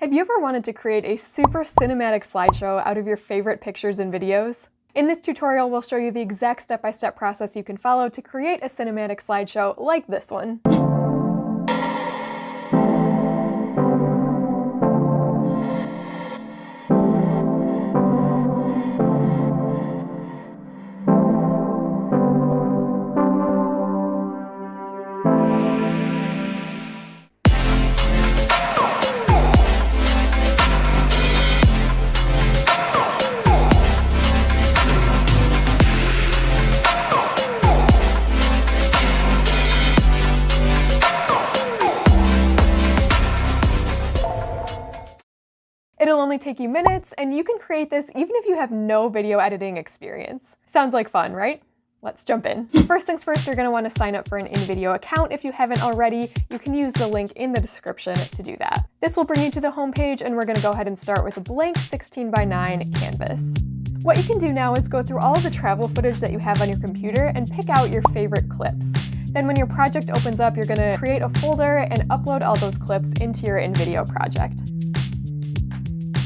Have you ever wanted to create a super cinematic slideshow out of your favorite pictures and videos? In this tutorial, we'll show you the exact step-by-step process you can follow to create a cinematic slideshow like this one. It'll only take you minutes, and you can create this even if you have no video editing experience. Sounds like fun, right? Let's jump in. First things first, you're going to want to sign up for an InVideo account. If you haven't already, you can use the link in the description to do that. This will bring you to the home page, and we're going to go ahead and start with a blank 16:9 canvas. What you can do now is go through all of the travel footage that you have on your computer and pick out your favorite clips. Then when your project opens up, you're going to create a folder and upload all those clips into your InVideo project.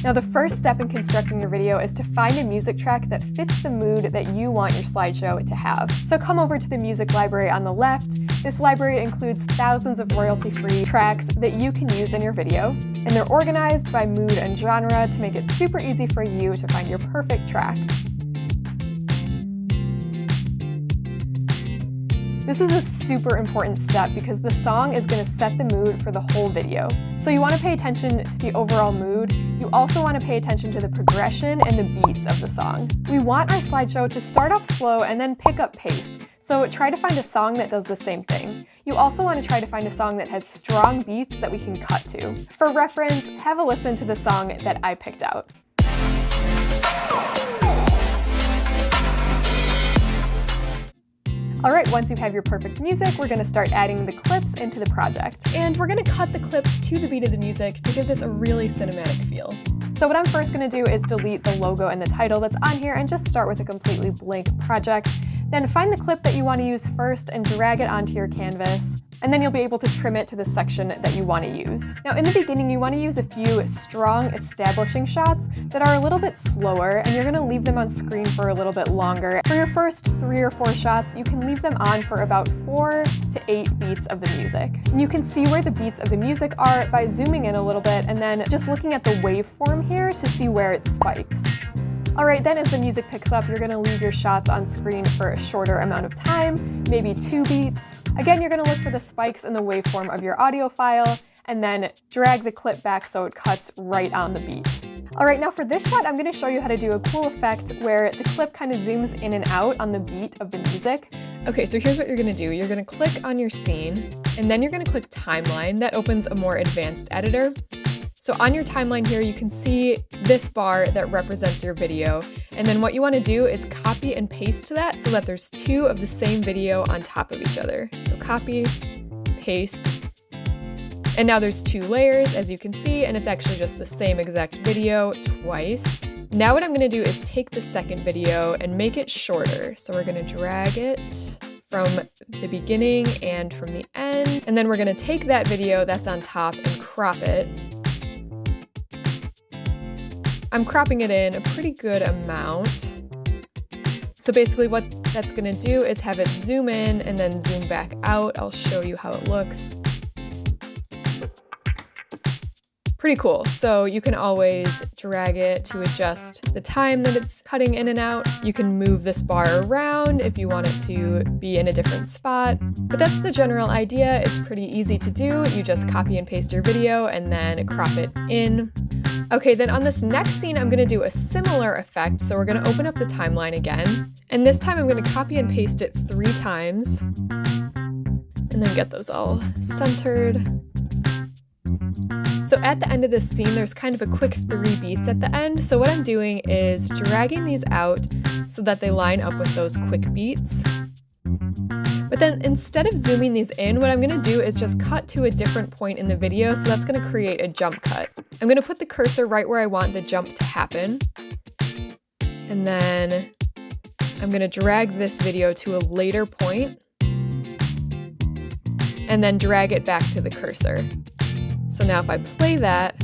Now, the first step in constructing your video is to find a music track that fits the mood that you want your slideshow to have. So come over to the music library on the left. This library includes thousands of royalty-free tracks that you can use in your video, and they're organized by mood and genre to make it super easy for you to find your perfect track. This is a super important step because the song is going to set the mood for the whole video. So you want to pay attention to the overall mood. You also want to pay attention to the progression and the beats of the song. We want our slideshow to start off slow and then pick up pace. So try to find a song that does the same thing. You also want to try to find a song that has strong beats that we can cut to. For reference, have a listen to the song that I picked out. Alright, once you have your perfect music, we're going to start adding the clips into the project. And we're going to cut the clips to the beat of the music to give this a really cinematic feel. So what I'm first going to do is delete the logo and the title that's on here and just start with a completely blank project. Then find the clip that you want to use first and drag it onto your canvas. And then you'll be able to trim it to the section that you want to use. Now, in the beginning, you want to use a few strong establishing shots that are a little bit slower, and you're going to leave them on screen for a little bit longer. For your first 3 or 4 shots, you can leave them on for about 4 to 8 beats of the music. And you can see where the beats of the music are by zooming in a little bit and then just looking at the waveform here to see where it spikes. Alright, then as the music picks up, you're going to leave your shots on screen for a shorter amount of time, maybe 2 beats. Again, you're going to look for the spikes in the waveform of your audio file, and then drag the clip back so it cuts right on the beat. Alright, now for this shot, I'm going to show you how to do a cool effect where the clip kind of zooms in and out on the beat of the music. Okay, so here's what you're going to do. You're going to click on your scene, and then you're going to click Timeline. That opens a more advanced editor. So on your timeline here, you can see this bar that represents your video. And then what you want to do is copy and paste to that so that there's 2 of the same video on top of each other. So copy, paste. And now there's 2 layers, as you can see, and it's actually just the same exact video twice. Now what I'm going to do is take the second video and make it shorter. So we're going to drag it from the beginning and from the end. And then we're going to take that video that's on top and crop it. I'm cropping it in a pretty good amount. So basically what that's going to do is have it zoom in and then zoom back out. I'll show you how it looks. Pretty cool. So you can always drag it to adjust the time that it's cutting in and out. You can move this bar around if you want it to be in a different spot. But that's the general idea. It's pretty easy to do. You just copy and paste your video and then crop it in. Okay, then on this next scene, I'm going to do a similar effect. So we're going to open up the timeline again. And this time I'm going to copy and paste it 3 times. And then get those all centered. So at the end of this scene, there's kind of a quick 3 beats at the end. So what I'm doing is dragging these out so that they line up with those quick beats. But then instead of zooming these in, what I'm going to do is just cut to a different point in the video. So that's going to create a jump cut. I'm going to put the cursor right where I want the jump to happen. And then I'm going to drag this video to a later point and then drag it back to the cursor. So now if I play that,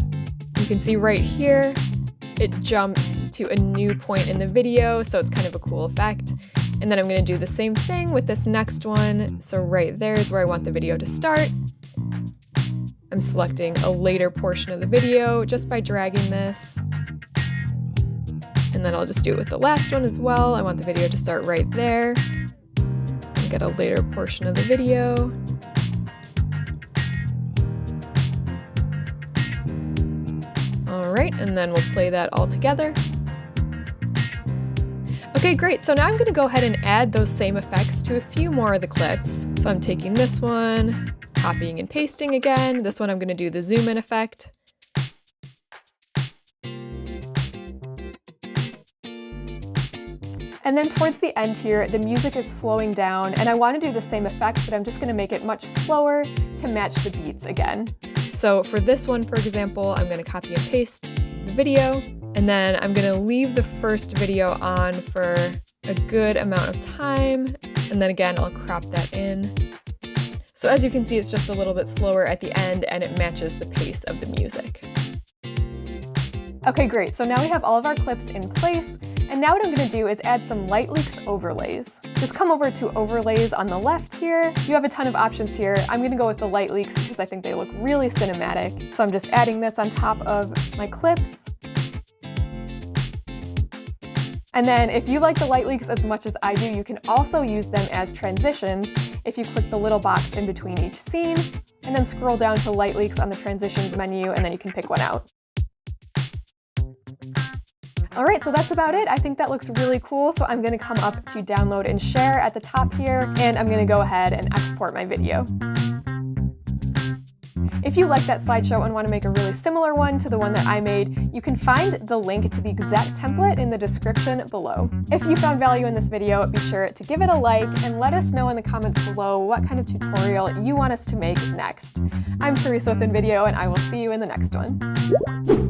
You can see right here, it jumps to a new point in the video, so it's kind of a cool effect. And then I'm going to do the same thing with this next one. So right there is where I want the video to start. I'm selecting a later portion of the video just by dragging this. And then I'll just do it with the last one as well. I want the video to start right there. And get a later portion of the video. All right, and then we'll play that all together. Okay, great. So now I'm going to go ahead and add those same effects to a few more of the clips. So I'm taking this one, copying and pasting again. This one I'm going to do the zoom in effect. And then towards the end here, the music is slowing down, and I want to do the same effect, but I'm just going to make it much slower to match the beats again. So for this one, for example, I'm going to copy and paste the video, and then I'm going to leave the first video on for a good amount of time, and then again, I'll crop that in. So as you can see, it's just a little bit slower at the end, and it matches the pace of the music. Okay, great. So now we have all of our clips in place. And now what I'm going to do is add some light leaks overlays. Just come over to overlays on the left here. You have a ton of options here. I'm going to go with the light leaks because I think they look really cinematic. So I'm just adding this on top of my clips. And then if you like the light leaks as much as I do, you can also use them as transitions if you click the little box in between each scene and then scroll down to light leaks on the transitions menu, and then you can pick one out. All right, so that's about it. I think that looks really cool. So I'm going to come up to download and share at the top here, and I'm going to go ahead and export my video. If you like that slideshow and want to make a really similar one to the one that I made, you can find the link to the exact template in the description below. If you found value in this video, be sure to give it a like and let us know in the comments below what kind of tutorial you want us to make next. I'm Teresa with InVideo, and I will see you in the next one.